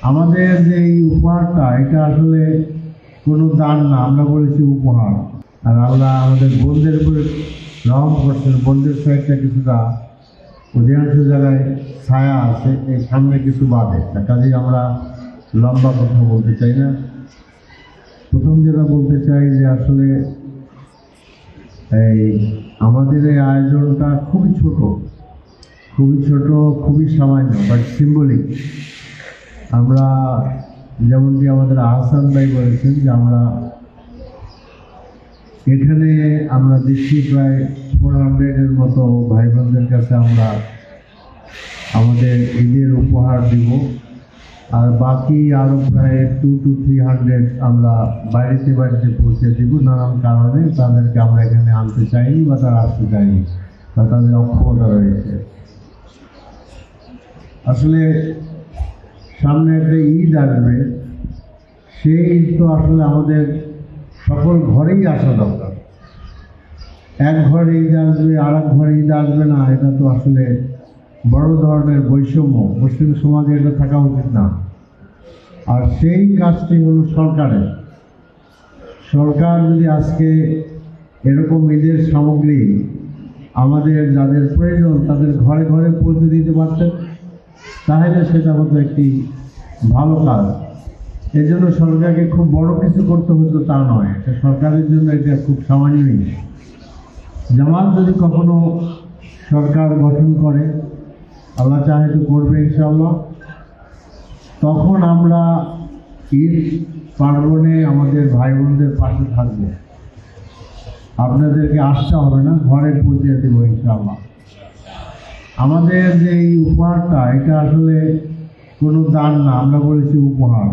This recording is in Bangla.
আমাদের যে এই উপহারটা এটা আসলে কোনো দান না, আমরা বলেছি উপহার। আর আল্লাহ আমাদের বোনদের উপরে রহম করছেন। বোনদের কয়েকটা কিছুটা অধিকাংশ জায়গায় ছায়া আছে, এই সামনে কিছু বাদে। কাজেই আমরা লম্বা কথা বলতে চাই না। প্রথম যেটা বলতে চাই যে আসলে এই আমাদের এই আয়োজনটা খুবই ছোট, খুবই সামান্য, বাট সিম্বলিক। আমরা যেমনটি আমাদের আহসান ভাই বলেছেন যে এখানে আমরা দিচ্ছি প্রায় 400-এর মতো ভাই বোনদের কাছে আমরা আমাদের ঈদের উপহার দিব। আর বাকি আরও প্রায় 200 to 300 আমরা বাড়িতে পৌঁছে দিব। নানান কারণে তাদেরকে আমরা এখানে আনতে চাইনি বা তারা আসতে চাইনি, বা তাদের অক্ষমতা রয়েছে। আসলে সামনে একটা ঈদ আসবে, সেই ঈদ তো আসলে আমাদের সকল ঘরেই আসা দরকার। এক ঘরে ঈদ আসবে, আর এক ঘরে ঈদ আসবে না, এটা তো আসলে বড় ধরনের বৈষম্য। মুসলিম সমাজে এটা থাকা উচিত না। আর সেই কাজটি হলো সরকারের। সরকার যদি আজকে এরকম ঈদের সামগ্রী আমাদের যাদের প্রয়োজন তাদের ঘরে ঘরে পৌঁছে দিতে পারতেন, তাহলে সেটা হতো একটি ভালো কাজ। এর জন্য সরকারকে খুব বড় কিছু করতে হতো তা নয়, এটা সরকারের জন্য এটা খুব সামান্যই। জামাত যদি কখনো সরকার গঠন করে, আল্লাহ চাহে তো করবে ইনশাআল্লাহ, তখন আমরা ঈদ পার্বণে আমাদের ভাই বোনদের পাশে থাকবো। আপনাদেরকে আসতে হবে না, ঘরে পৌঁছে দেবো ইনশাআল্লাহ। আমাদের যে এই উপহারটা এটা আসলে কোনো দান না, আমরা বলেছি উপহার।